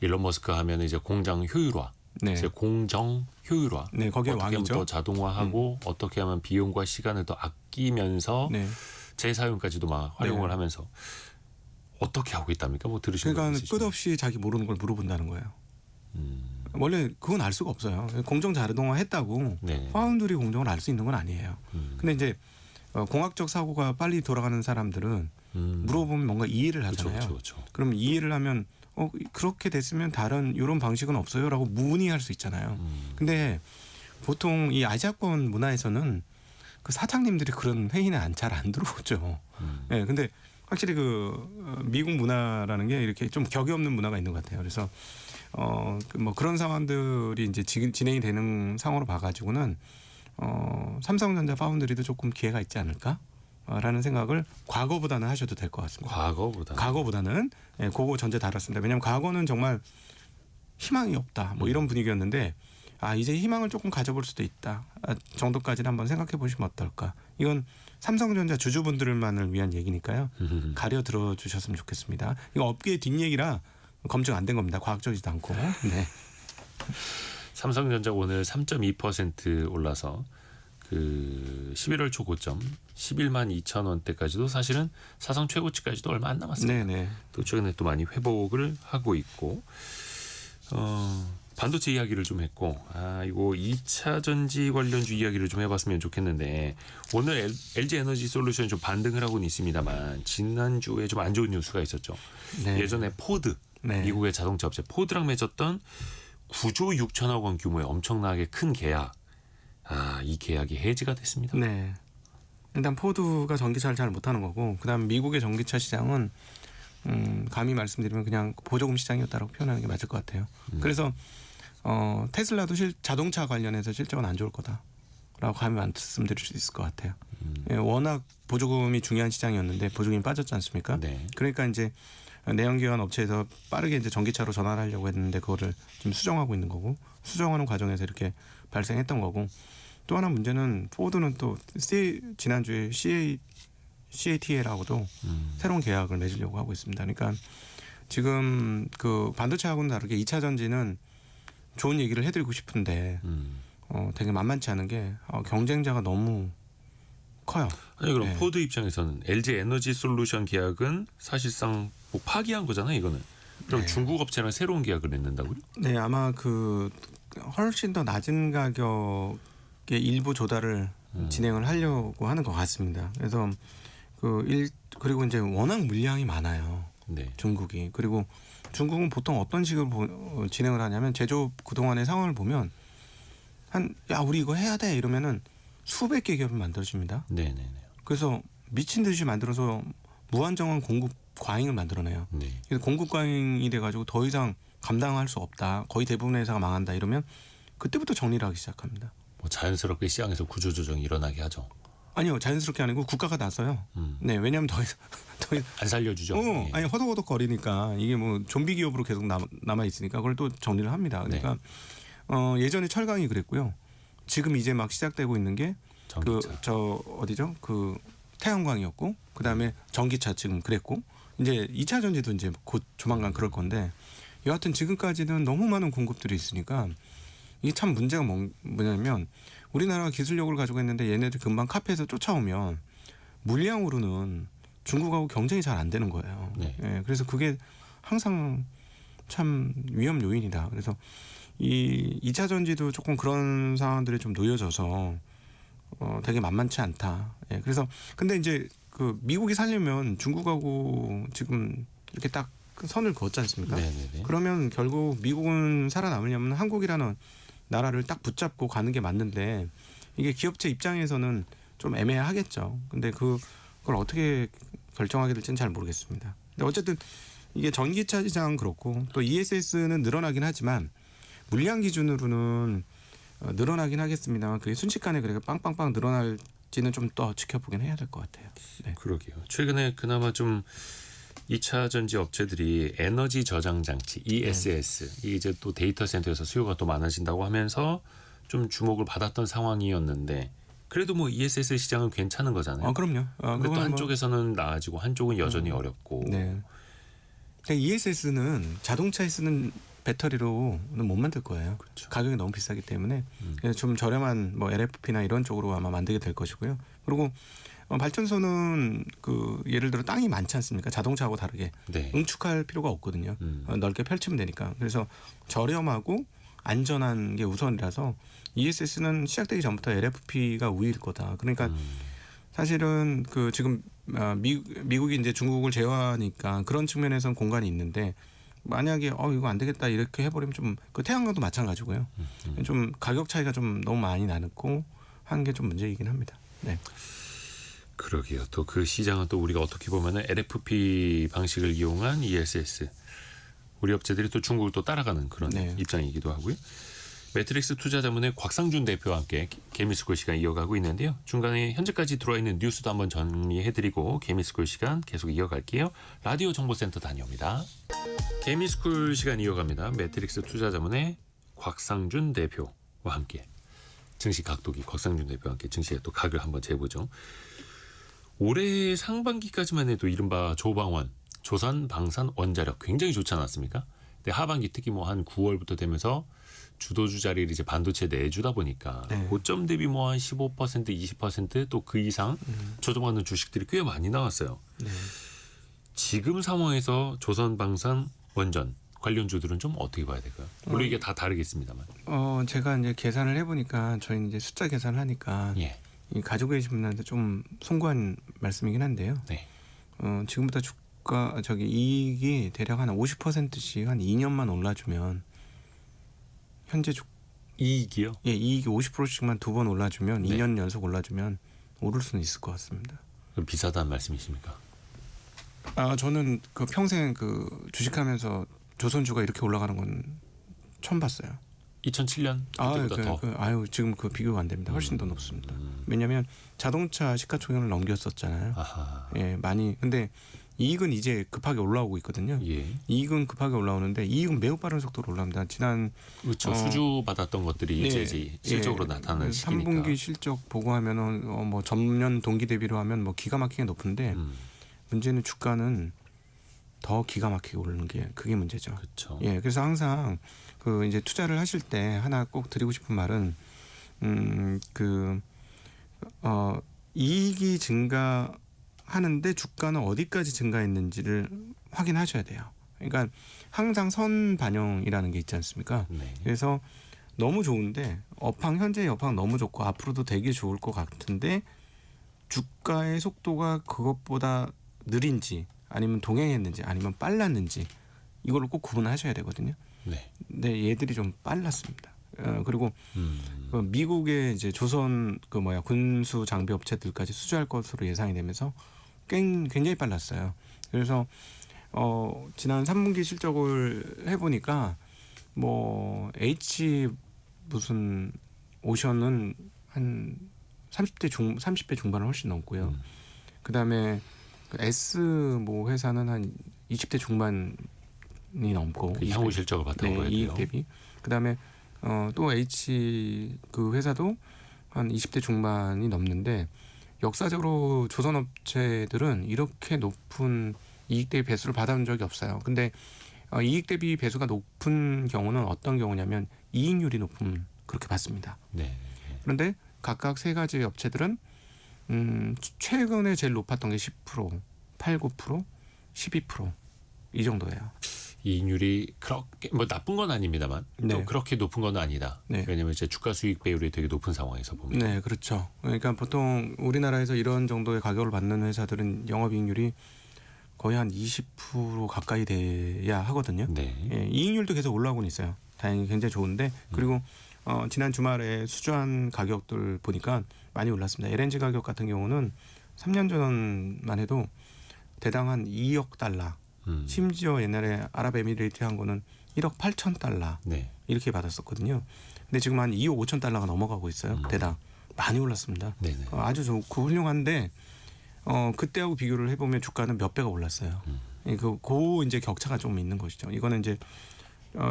S1: 일론 머스크 하면 이제 공장 효율화,
S2: 네.
S1: 이제 공정 효율화.
S2: 네, 거기에
S1: 어떻게 하면
S2: 왕이죠.
S1: 더 자동화하고 어떻게 하면 비용과 시간을 더 아끼면서
S2: 네.
S1: 재사용까지도 막 활용을
S2: 네.
S1: 하면서 어떻게 하고 있답니까? 뭐 들으신 분
S2: 그러니까
S1: 있으시죠?
S2: 끝없이 자기 모르는 걸 물어본다는 거예요. 원래 그건 알 수가 없어요. 공정 자동화 했다고
S1: 네.
S2: 파운드리 공정을 알 수 있는 건 아니에요. 근데 이제 공학적 사고가 빨리 돌아가는 사람들은 물어보면 뭔가 이해를 하잖아요.
S1: 그렇죠.
S2: 그럼 이해를 하면 그렇게 됐으면 다른 이런 방식은 없어요라고 문의할 수 있잖아요. 근데 보통 이 아시아권 문화에서는 그 사장님들이 그런 회의는 잘 안 들어오죠. 네, 근데 확실히 그 미국 문화라는 게 이렇게 좀 격이 없는 문화가 있는 것 같아요. 그래서 뭐 그런 상황들이 이제 지금 진행이 되는 상황으로 봐가지고는 삼성전자 파운드리도 조금 기회가 있지 않을까라는 생각을 과거보다는 하셔도 될 것 같습니다. 과거보다는 그거 전제 달았습니다. 왜냐하면 과거는 정말 희망이 없다 뭐 이런 분위기였는데 이제 희망을 조금 가져볼 수도 있다 정도까지는 한번 생각해 보시면 어떨까. 이건 삼성전자 주주분들만을 위한 얘기니까요. 가려 들어주셨으면 좋겠습니다. 이거 업계의 뒷얘기라 검증 안 된 겁니다. 과학적이지도 않고. 네.
S1: 삼성전자 오늘 3.2% 올라서 그 11월 초 고점 11만 2천 원대까지도 사실은 사상 최고치까지도 얼마 안 남았습니다.
S2: 네네.
S1: 또 최근에 또 많이 회복을 하고 있고 반도체 이야기를 좀 했고 이거 2차 전지 관련주 이야기를 좀 해봤으면 좋겠는데 오늘 LG 에너지 솔루션이 좀 반등을 하고는 있습니다만 지난주에 좀 안 좋은 뉴스가 있었죠.
S2: 네.
S1: 예전에 포드
S2: 네.
S1: 미국의 자동차 업체 포드랑 맺었던 9조 6천억 원 규모의 엄청나게 큰 계약. 이 계약이 해지가 됐습니다.
S2: 네. 일단 포드가 전기차를 잘 못하는 거고 그다음 미국의 전기차 시장은 감히 말씀드리면 그냥 보조금 시장이었다라고 표현하는 게 맞을 것 같아요. 그래서 테슬라도 자동차 관련해서 실적은 안 좋을 거다라고 감히 말씀드릴 수 있을 것 같아요. 워낙 보조금이 중요한 시장이었는데 보조금이 빠졌지 않습니까?
S1: 네.
S2: 그러니까 이제 내연기관 업체에서 빠르게 이제 전기차로 전환을 하려고 했는데 그거를 지금 수정하고 있는 거고 수정하는 과정에서 이렇게 발생했던 거고 또 하나 문제는 포드는 또 지난주에 CATL하고도 새로운 계약을 맺으려고 하고 있습니다. 그러니까 지금 그 반도체하고는 다르게 2차 전지는 좋은 얘기를 해드리고 싶은데 되게 만만치 않은 게 경쟁자가 너무 커요.
S1: 아니 그럼
S2: 네.
S1: 포드 입장에서는 LG 에너지 솔루션 계약은 사실상 뭐 파기한 거잖아요, 이거는. 그럼
S2: 네.
S1: 중국 업체랑 새로운 계약을 맺는다고요?
S2: 네, 아마 그 훨씬 더 낮은 가격의 일부 조달을 진행을 하려고 하는 것 같습니다. 그래서 그리고 이제 워낙 물량이 많아요.
S1: 네.
S2: 중국이. 그리고 중국은 보통 어떤 식으로 진행을 하냐면 제조업 그동안의 상황을 보면 야 우리 이거 해야 돼 이러면은 수백 개 기업을 만들어줍니다.
S1: 네네네.
S2: 그래서 미친 듯이 만들어서 무한정한 공급 과잉을 만들어내요.
S1: 네.
S2: 그래서 공급 과잉이 돼가지고 더 이상 감당할 수 없다. 거의 대부분의 회사가 망한다. 이러면 그때부터 정리를 하기 시작합니다.
S1: 뭐 자연스럽게 시장에서 구조조정이 일어나게 하죠.
S2: 아니요, 자연스럽게 아니고 국가가 나서요. 네, 왜냐하면 더 이상
S1: 안 살려주죠. 예.
S2: 아니 허덕허덕 거리니까 이게 뭐 좀비 기업으로 계속 남아 있으니까 그걸 또 정리를 합니다. 그러니까 예전에 철강이 그랬고요. 지금 이제 막 시작되고 있는 게 저 어디죠? 그 태양광이었고 그다음에 전기차 지금 그랬고 이제 2차 전지도 이제 곧 조만간 그럴 건데 여하튼 지금까지는 너무 많은 공급들이 있으니까 이게 참 문제가 뭐냐면 우리나라가 기술력을 가지고 있는데 얘네들 금방 카페에서 쫓아오면 물량으로는 중국하고 경쟁이 잘 안 되는 거예요.
S1: 네.
S2: 예, 그래서 그게 항상 참 위험 요인이다. 그래서 이 2차 전지도 조금 그런 상황들이 좀 놓여져서 되게 만만치 않다. 예, 그래서 근데 이제 그 미국이 살려면 중국하고 지금 이렇게 딱 선을 그었지 않습니까?
S1: 네네네.
S2: 그러면 결국 미국은 살아남으려면 한국이라는 나라를 딱 붙잡고 가는 게 맞는데 이게 기업체 입장에서는 좀 애매하겠죠. 근데 그걸 어떻게 결정하게 될지는 잘 모르겠습니다. 근데 어쨌든 이게 전기차 시장은 그렇고 또 ESS는 늘어나긴 하지만 물량 기준으로는 늘어나긴 하겠습니다만 그게 순식간에 그렇게 빵빵빵 늘어날지는 좀 더 지켜보긴 해야 될 것 같아요. 네.
S1: 그러게요. 최근에 그나마 좀 2차 전지 업체들이 에너지 저장 장치 ESS 이 이제 또 데이터 센터에서 수요가 또 많아진다고 하면서 좀 주목을 받았던 상황이었는데 그래도 뭐 ESS 시장은 괜찮은 거잖아요.
S2: 그럼요.
S1: 근데 또 한쪽에서는 나아지고 한쪽은 여전히 어렵고.
S2: 네. 그러니까 ESS는 자동차에 쓰는 배터리로는 못 만들 거예요.
S1: 그렇죠.
S2: 가격이 너무 비싸기 때문에 그래서 좀 저렴한 뭐 LFP나 이런 쪽으로 아마 만들게 될 것이고요. 그리고 발전소는 그 예를 들어 땅이 많지 않습니까? 자동차하고 다르게
S1: 네.
S2: 응축할 필요가 없거든요. 넓게 펼치면 되니까. 그래서 저렴하고 안전한 게 우선이라서 ESS는 시작되기 전부터 LFP가 우위일 거다. 그러니까 사실은 그 지금 미국이 이제 중국을 제어하니까 그런 측면에서는 공간이 있는데 만약에 이거 안 되겠다 이렇게 해버리면 좀 그 태양광도 마찬가지고요. 좀 가격 차이가 좀 너무 많이 나고 한 게 좀 문제이긴 합니다. 네.
S1: 그러게요. 또 그 시장은 또 우리가 어떻게 보면은 LFP 방식을 이용한 ESS 우리 업체들이 또 중국을 또 따라가는 그런
S2: 네.
S1: 입장이기도 하고요. 매트릭스 투자자문의 곽상준 대표와 함께 개미스쿨 시간 이어가고 있는데요. 중간에 현재까지 들어와 있는 뉴스도 한번 정리해드리고 개미스쿨 시간 계속 이어갈게요. 라디오 정보센터 다녀옵니다. 개미스쿨 시간 이어갑니다. 매트릭스 투자자문의 곽상준 대표와 함께 증시 각도기 곽상준 대표와 함께 증시의 또 각을 한번 재보죠. 올해 상반기까지만 해도 이른바 조방원, 조선, 방산, 원자력 굉장히 좋지 않았습니까? 근데 하반기 특히 뭐 한 9월부터 되면서 주도주 자리를 이제 반도체 내주다 보니까 고점 대비 뭐 한 15%, 20%또 그 이상 조정하는 주식들이 꽤 많이 나왔어요.
S2: 네.
S1: 지금 상황에서 조선, 방산, 원전 관련주들은 좀 어떻게 봐야 될까요? 물론 이게 다 다르겠습니다만.
S2: 제가 이제 계산을 해보니까 저희는 이제 숫자 계산을 하니까 이 가지고 계신 분한테 좀 송구한 말씀이긴 한데요.
S1: 네.
S2: 지금부터 이익이 대략 한 50%씩 한 2년만 올라주면 현재
S1: 이익이요?
S2: 예, 이익이 50%씩만 두 번 올라주면 2년 연속 올라주면 오를 수는 있을 것 같습니다.
S1: 그럼 비싸다는 말씀이십니까?
S2: 저는 그 평생 그 주식하면서 조선주가 이렇게 올라가는 건 처음 봤어요.
S1: 2007년 그때보다 더.
S2: 지금 그 비교가 안 됩니다. 훨씬 더 높습니다. 왜냐하면 자동차 시가총액을 넘겼었잖아요.
S1: 아하.
S2: 예, 많이. 근데 이익은 이제 급하게 올라오고 있거든요.
S1: 예.
S2: 이익은 급하게 올라오는데 이익은 매우 빠른 속도로 올라옵니다. 지난
S1: 그렇죠. 수주 받았던 것들이 이제 실적으로 나타나는 시기니까.
S2: 3분기 실적 보고하면은 뭐 전년 동기 대비로 하면 뭐 기가 막히게 높은데 문제는 주가는 더 기가 막히게 오르는 게 그게 문제죠.
S1: 그렇죠.
S2: 예, 그래서 항상 그 이제 투자를 하실 때 하나 꼭 드리고 싶은 말은 이익이 증가하는데 주가는 어디까지 증가했는지를 확인하셔야 돼요. 그러니까 항상 선 반영이라는 게 있지 않습니까?
S1: 네.
S2: 그래서 너무 좋은데 현재 여팡 너무 좋고 앞으로도 되게 좋을 것 같은데 주가의 속도가 그것보다 느린지 아니면 동행했는지 아니면 빨랐는지 이걸 꼭 구분하셔야 되거든요.
S1: 네.
S2: 근데 얘들이 좀 빨랐습니다. 그리고 그 미국의 이제 조선 군수 장비 업체들까지 수주할 것으로 예상이 되면서 굉장히 빨랐어요. 그래서 지난 3분기 실적을 해보니까 뭐 H 무슨 오션은 한 30배 중반을 훨씬 넘고요. 그다음에 그 S 뭐 회사는 한 20대 중반이 넘고
S1: 그 향후 실적을 바탕으로 해야 돼요.
S2: 이익 대비. 그다음에 또 H 그 회사도 한 20대 중반이 넘는데 역사적으로 조선 업체들은 이렇게 높은 이익 대비 배수를 받아본 적이 없어요. 근데 이익 대비 배수가 높은 경우는 어떤 경우냐면 이익률이 높은 그렇게 받습니다.
S1: 네.
S2: 그런데 각각 세 가지 업체들은 최근에 제일 높았던 게 10%, 8, 9%, 12%이 정도예요.
S1: 이익률이 그렇게 뭐 나쁜 건 아닙니다만
S2: 네.
S1: 또 그렇게 높은 건 아니다.
S2: 네.
S1: 왜냐하면 이제 주가 수익 배율이 되게 높은 상황에서 봅니다.
S2: 네, 그렇죠. 그러니까 보통 우리나라에서 이런 정도의 가격을 받는 회사들은 영업이익률이 거의 한 20% 가까이 돼야 하거든요.
S1: 네.
S2: 예, 이익률도 계속 올라오고 있어요. 다행히 굉장히 좋은데 그리고 지난 주말에 수주한 가격들 보니까 많이 올랐습니다. LNG 가격 같은 경우는 3년 전만 해도 대당 한 2억 달러, 심지어 옛날에 아랍에미레이트 한 거는 1억 8천 달러
S1: 네.
S2: 이렇게 받았었거든요. 근데 지금 한 2억 5천 달러가 넘어가고 있어요. 대당 많이 올랐습니다.
S1: 네네.
S2: 아주 좋고 훌륭한데 그때하고 비교를 해보면 주가는 몇 배가 올랐어요. 그 이제 격차가 좀 있는 것이죠. 이거는 이제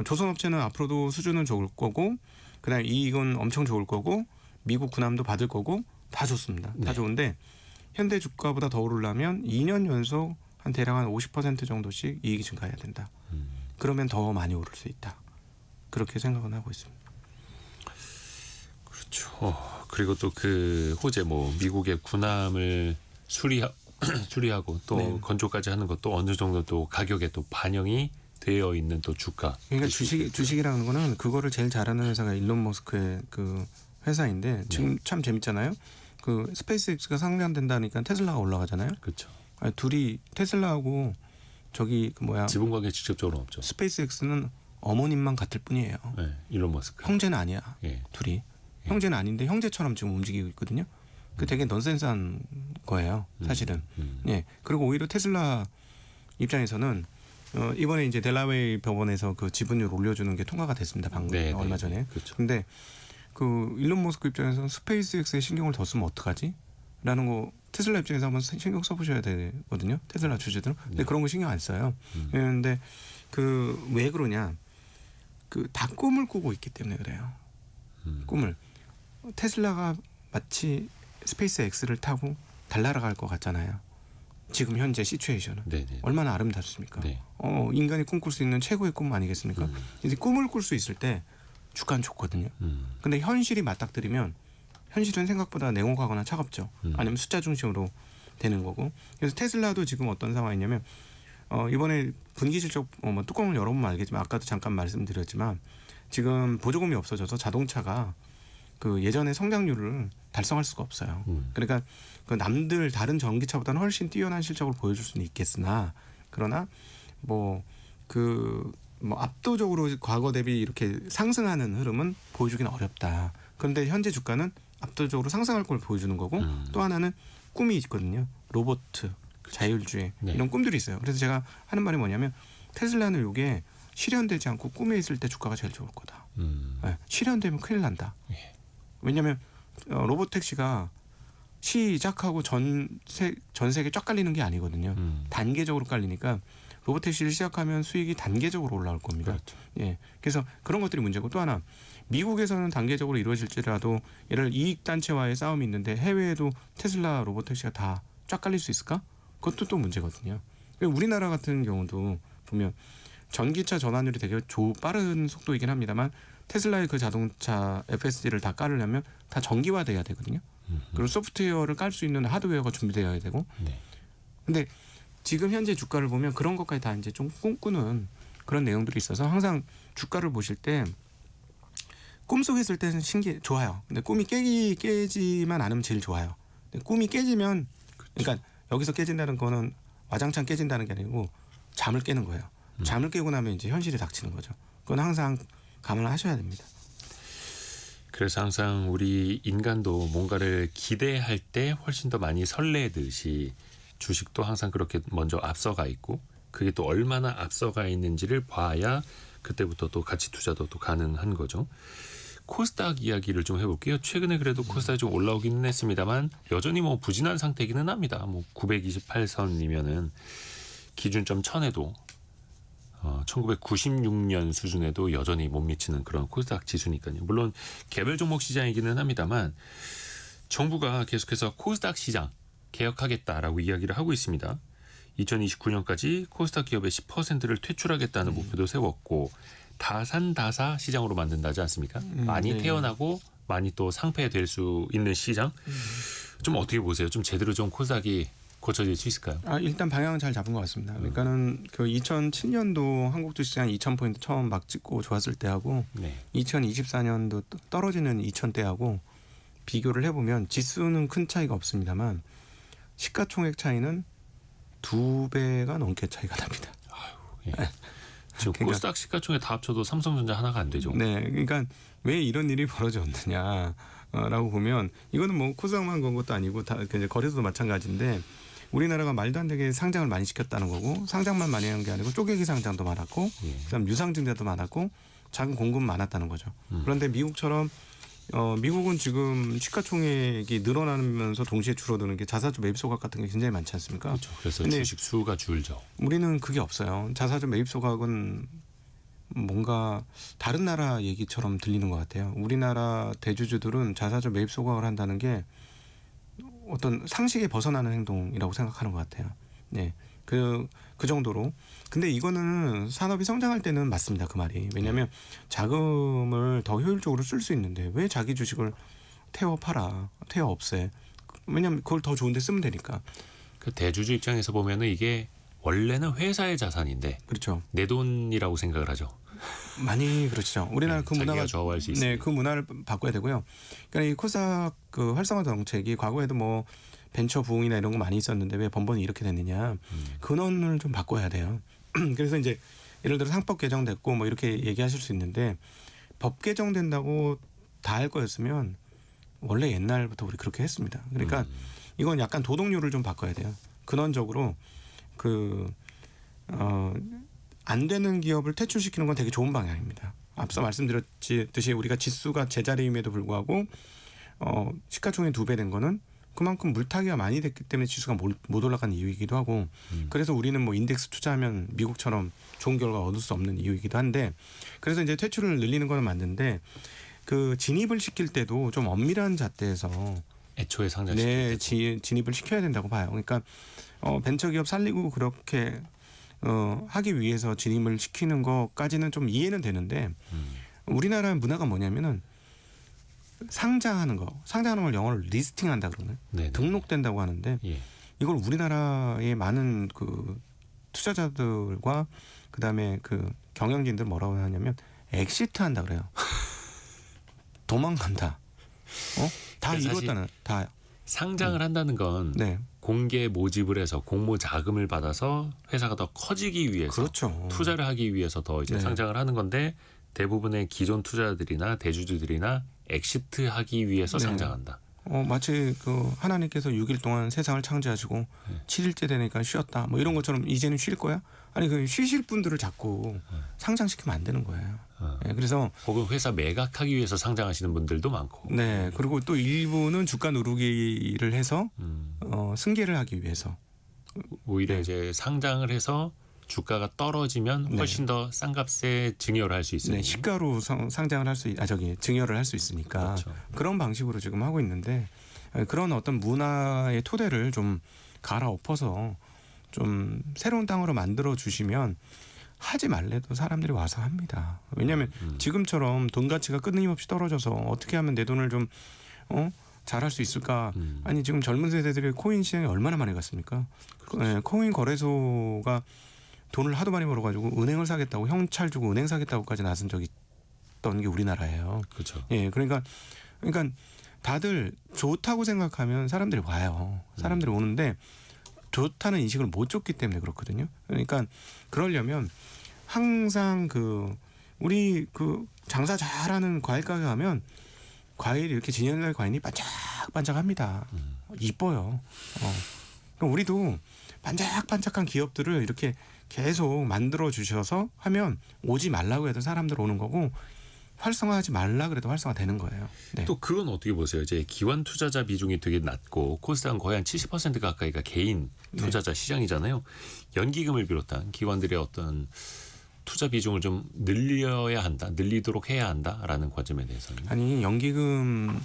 S2: 조선업체는 앞으로도 수주는 좋을 거고, 그다음에 이익은 엄청 좋을 거고, 미국 군함도 받을 거고 다 좋습니다. 다
S1: 네.
S2: 좋은데 현대 주가보다 더 오르려면 2년 연속 한 대략 한 50% 정도씩 이익이 증가해야 된다. 그러면 더 많이 오를 수 있다. 그렇게 생각은 하고 있습니다.
S1: 그렇죠. 그리고 또 그 호재 뭐 미국의 군함을 수리하고 또
S2: 네.
S1: 건조까지 하는 것도 어느 정도 또 가격에 또 반영이 되어 있는 또 주가.
S2: 그러니까 주식이라는 거는 그거를 제일 잘하는 회사가 일론 머스크의 그 회사인데 지금 참 재밌잖아요. 그 스페이스X가 상장된다니까 테슬라가 올라가잖아요.
S1: 그렇죠.
S2: 아니, 둘이 테슬라하고 저기
S1: 지분 관계 직접적으로 없죠.
S2: 스페이스X는 어머님만 같을 뿐이에요.
S1: 네, 일론 머스크.
S2: 형제는 아니야.
S1: 예.
S2: 둘이 형제는 아닌데 형제처럼 지금 움직이고 있거든요. 그 되게 넌센스한 거예요, 사실은. 예. 그리고 오히려 테슬라 입장에서는 이번에 이제 델라웨이 법원에서 그 지분율 올려주는 게 통과가 됐습니다. 방금
S1: 네,
S2: 얼마
S1: 네,
S2: 전에.
S1: 그렇죠.
S2: 근데 그 일론 머스크 입장에서는 스페이스X에 신경을 더 쓰면 어떡하지? 라는 거 테슬라 입장에서 한번 신경 써보셔야 되거든요. 테슬라 주주들은. 근데 그런 거 신경 안 써요. 그런데 그 왜 그러냐? 그 다 꿈을 꾸고 있기 때문에 그래요. 꿈을. 테슬라가 마치 스페이스X를 타고 달나라갈 것 같잖아요. 지금 현재 시츄에이션은
S1: 네네.
S2: 얼마나 아름답습니까?
S1: 네.
S2: 인간이 꿈꿀 수 있는 최고의 꿈 아니겠습니까? 이제 꿈을 꿀 수 있을 때 주가는 좋거든요. 근데 현실이 맞닥뜨리면 현실은 생각보다 냉혹하거나 차갑죠. 아니면 숫자 중심으로 되는 거고. 그래서 테슬라도 지금 어떤 상황이냐면 이번에 분기 실적 뭐 뚜껑을 열어보면 알겠지만 아까도 잠깐 말씀드렸지만 지금 보조금이 없어져서 자동차가 그 예전의 성장률을 달성할 수가 없어요. 그러니까 그 남들 다른 전기차보다는 훨씬 뛰어난 실적을 보여줄 수는 있겠으나 그러나 뭐 압도적으로 과거 대비 이렇게 상승하는 흐름은 보여주기는 어렵다. 그런데 현재 주가는 압도적으로 상승할 걸 보여주는 거고 또 하나는 꿈이 있거든요. 로봇, 자율주행
S1: 네.
S2: 이런 꿈들이 있어요. 그래서 제가 하는 말이 뭐냐면 테슬라는 이게 실현되지 않고 꿈에 있을 때 주가가 제일 좋을 거다. 네, 실현되면 큰일 난다.
S1: 예.
S2: 왜냐하면 로봇 택시가 시작하고 전 세계 쫙 깔리는 게 아니거든요. 단계적으로 깔리니까 로봇 택시를 시작하면 수익이 단계적으로 올라올 겁니다.
S1: 그렇죠.
S2: 예, 그래서 그런 것들이 문제고 또 하나 미국에서는 단계적으로 이루어질지라도 예를 이익 단체와의 싸움이 있는데 해외에도 테슬라 로봇 택시가 다 쫙 깔릴 수 있을까? 그것도 또 문제거든요. 우리나라 같은 경우도 보면 전기차 전환율이 되게 빠른 속도이긴 합니다만 테슬라의 그 자동차 FSD를 다 깔으려면 다 전기화돼야 되거든요. 그리고 소프트웨어를 깔 수 있는 하드웨어가 준비되어야 되고.
S1: 네.
S2: 근데 지금 현재 주가를 보면 그런 것까지 다 이제 좀 꿈꾸는 그런 내용들이 있어서 항상 주가를 보실 때 꿈속에 있을 때는 좋아요. 근데 꿈이 깨지만 않으면 제일 좋아요. 근데 꿈이 깨지면 그러니까 여기서 깨진다는 거는 와장창 깨진다는 게 아니고 잠을 깨는 거예요. 잠을 깨고 나면 이제 현실이 닥치는 거죠. 그건 항상 감안을 하셔야 됩니다.
S1: 그래서 항상 우리 인간도 뭔가를 기대할 때 훨씬 더 많이 설레듯이 주식도 항상 그렇게 먼저 앞서가 있고 그게 또 얼마나 앞서가 있는지를 봐야 그때부터 또 가치 투자도 또 가능한 거죠. 코스닥 이야기를 좀 해볼게요. 최근에 그래도 코스닥이 좀 올라오기는 했습니다만 여전히 뭐 부진한 상태이기는 합니다. 뭐 928선이면은 기준점 1000에도 1996년 수준에도 여전히 못 미치는 그런 코스닥 지수니까요. 물론 개별 종목 시장이기는 합니다만 정부가 계속해서 코스닥 시장 개혁하겠다라고 이야기를 하고 있습니다. 2029년까지 코스닥 기업의 10%를 퇴출하겠다는 목표도 세웠고 다산다사 시장으로 만든다지 않습니까? 많이
S2: 네.
S1: 태어나고 많이 또 상폐될 수 있는 시장. 좀 어떻게 보세요? 좀 제대로 좀 코스닥이 고쳐질 수 있을까요?
S2: 일단 방향은 잘 잡은 것 같습니다. 그러니까는 그 2007년도 한국 주식시장 2,000포인트 처음 막 찍고 좋았을 때하고
S1: 네.
S2: 2024년도 떨어지는 2,000대하고 비교를 해보면 지수는 큰 차이가 없습니다만 시가총액 차이는 2배가 넘게 차이가 납니다.
S1: 예. 지금
S2: 그러니까,
S1: 코스닥 시가총액 다 합쳐도 삼성전자 하나가 안 되죠.
S2: 네, 그러니까 왜 이런 일이 벌어졌느냐라고 보면 이거는 뭐 코스닥만 그런 것도 아니고 다 이제 거래소도 마찬가지인데 우리나라가 말도 안 되게 상장을 많이 시켰다는 거고 상장만 많이 한 게 아니고 쪼개기 상장도 많았고 그다음 유상증자도 많았고 작은 공급 많았다는 거죠. 그런데 미국처럼 미국은 지금 시가총액이 늘어나면서 동시에 줄어드는 게 자사주 매입 소각 같은 게 굉장히 많지 않습니까?
S1: 그렇죠. 그래서
S2: 근데
S1: 주식 수가 줄죠.
S2: 우리는 그게 없어요. 자사주 매입 소각은 뭔가 다른 나라 얘기처럼 들리는 것 같아요. 우리나라 대주주들은 자사주 매입 소각을 한다는 게 어떤 상식에 벗어나는 행동이라고 생각하는 것 같아요. 네, 그 정도로. 근데 이거는 산업이 성장할 때는 맞습니다. 그 말이. 왜냐하면 자금을 더 효율적으로 쓸 수 있는데 왜 자기 주식을 태워 팔아, 태워 없애. 왜냐하면 그걸 더 좋은 데 쓰면 되니까.
S1: 그 대주주 입장에서 보면은 이게 원래는 회사의 자산인데
S2: 그렇죠.
S1: 내 돈이라고 생각을 하죠.
S2: 많이 그렇죠. 우리나라
S1: 네,
S2: 그
S1: 자기가
S2: 문화가
S1: 좌우할 수
S2: 네,
S1: 있으니까.
S2: 그 문화를 바꿔야 되고요. 그러니까 이 코스닥 그 활성화 정책이 과거에도 뭐 벤처 부흥이나 이런 거 많이 있었는데 왜 번번이 이렇게 됐느냐. 근원을 좀 바꿔야 돼요. 그래서 이제 예를 들어 상법 개정됐고 뭐 이렇게 얘기하실 수 있는데 법 개정된다고 다 할 거였으면 원래 옛날부터 우리 그렇게 했습니다. 그러니까 이건 약간 도덕률을 좀 바꿔야 돼요. 근원적으로 안 되는 기업을 퇴출시키는 건 되게 좋은 방향입니다. 앞서 말씀드렸듯이 우리가 지수가 제자리임에도 불구하고 시가총액 2배 된 거는 그만큼 물타기가 많이 됐기 때문에 지수가 못 올라간 이유이기도 하고 그래서 우리는 뭐 인덱스 투자하면 미국처럼 좋은 결과 얻을 수 없는 이유이기도 한데 그래서 이제 퇴출을 늘리는 거는 맞는데 그 진입을 시킬 때도 좀 엄밀한 잣대에서
S1: 애초에 상장시킬
S2: 네,
S1: 때.
S2: 진입을 시켜야 된다고 봐요. 그러니까 벤처기업 살리고 그렇게 하기 위해서 진입을 시키는 것까지는 좀 이해는 되는데 우리나라 문화가 뭐냐면은 상장하는 걸 영어로 리스팅한다 그러네.
S1: 네네.
S2: 등록된다고 하는데
S1: 예.
S2: 이걸 우리나라의 많은 그 투자자들과 그다음에 그 경영진들 뭐라고 하냐면 엑시트한다 그래요. 도망간다. 다
S1: 사실
S2: 이뤘다는 다.
S1: 상장을 한다는 건
S2: 네.
S1: 공개 모집을 해서 공모 자금을 받아서 회사가 더 커지기 위해서
S2: 그렇죠.
S1: 투자를 하기 위해서 더 이제
S2: 네.
S1: 상장을 하는 건데 대부분의 기존 투자자들이나 대주주들이나 엑시트하기 위해서
S2: 네.
S1: 상장한다.
S2: 마치 그 하나님께서 6일 동안 세상을 창조하시고 7일째 되니까 쉬었다. 뭐 이런 것처럼 이제는 쉴 거야? 아니 그 쉬실 분들을 자꾸 상장시키면 안 되는 거예요. 네, 그래서
S1: 혹은 회사 매각하기 위해서 상장하시는 분들도 많고.
S2: 네 그리고 또 일부는 주가 누르기를 해서 승계를 하기 위해서
S1: 오히려
S2: 네.
S1: 이제 상장을 해서 주가가 떨어지면 훨씬 더 싼 값에 증여를 할 수 있으니.
S2: 네, 시가로 상장을 할 수 증여를 할 수 있으니까
S1: 그렇죠.
S2: 그런 방식으로 지금 하고 있는데 그런 어떤 문화의 토대를 좀 갈아엎어서 좀 새로운 땅으로 만들어 주시면 하지 말래도 사람들이 와서 합니다. 왜냐하면 지금처럼 돈 가치가 끊임없이 떨어져서 어떻게 하면 내 돈을 좀 잘할 수 있을까? 아니 지금 젊은 세대들이 코인 시장에 얼마나 많이 갔습니까? 네, 코인 거래소가 돈을 하도 많이 벌어가지고 은행을 사겠다고 형찰 주고 은행 사겠다고까지 나선 적이 게 우리나라예요.
S1: 그렇죠.
S2: 예, 그러니까 다들 좋다고 생각하면 사람들이 와요. 사람들이 오는데 좋다는 인식을 못 줬기 때문에 그렇거든요. 그러니까 그러려면 항상 우리 장사 잘하는 과일 가게 가면 과일이 이렇게 진열될 과일이 반짝반짝합니다. 이뻐요. 그러니까 우리도 반짝반짝한 기업들을 이렇게 계속 만들어 주셔서 하면 오지 말라고 해도 사람들 오는 거고 활성화하지 말라 그래도 활성화되는 거예요. 네.
S1: 또 그건 어떻게 보세요? 이제 기관 투자자 비중이 되게 낮고 코스닥은 거의 한 70% 가까이가 개인 투자자 시장이잖아요. 연기금을 비롯한 기관들의 어떤 투자 비중을 좀 늘려야 한다, 늘리도록 해야 한다라는 관점에 대해서는.
S2: 아니 연기금이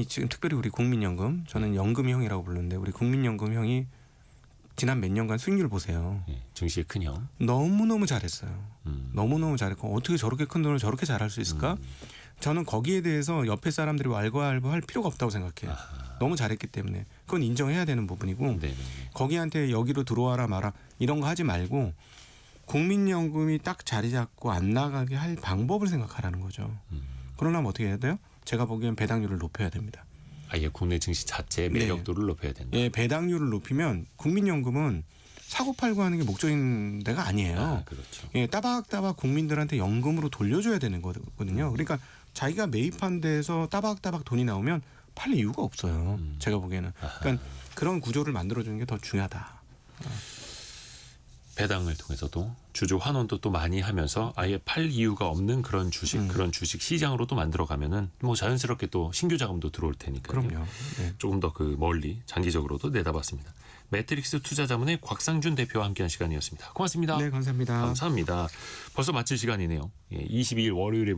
S2: 지금 특별히 우리 국민연금, 저는 연금형이라고 부르는데 우리 국민연금형이 지난 몇 년간 수익률 보세요.
S1: 예, 증시의 큰 형.
S2: 너무너무 잘했어요. 너무너무 잘했고 어떻게 저렇게 큰 돈을 저렇게 잘할 수 있을까? 저는 거기에 대해서 옆에 사람들이 왈가왈부할 필요가 없다고 생각해요. 너무 잘했기 때문에 그건 인정해야 되는 부분이고
S1: 네네.
S2: 거기한테 여기로 들어와라 마라 이런 거 하지 말고 국민연금이 딱 자리 잡고 안 나가게 할 방법을 생각하라는 거죠. 그러려면 어떻게 해야 돼요? 제가 보기엔 배당률을 높여야 됩니다.
S1: 아예 국내 증시 자체의 매력도를 높여야 된다.
S2: 예, 배당률을 높이면 국민연금은 사고 팔고 하는 게 목적인 데가 아니에요.
S1: 그렇죠.
S2: 예, 따박따박 국민들한테 연금으로 돌려줘야 되는 거거든요. 그러니까 자기가 매입한 데에서 따박따박 돈이 나오면 팔 이유가 없어요. 제가 보기에는. 그러니까 그런 구조를 만들어주는 게 더 중요하다.
S1: 배당을 통해서도 주주 환원도 또 많이 하면서 아예 팔 이유가 없는 그런 주식, 그런 주식 시장으로 또 만들어가면은 뭐 자연스럽게 또 신규 자금도 들어올 테니까요.
S2: 그럼요. 네.
S1: 조금 더 멀리 장기적으로도 내다봤습니다. 매트릭스 투자자문의 곽상준 대표와 함께한 시간이었습니다. 고맙습니다.
S2: 네, 감사합니다.
S1: 감사합니다. 벌써 마칠 시간이네요. 22일 월요일에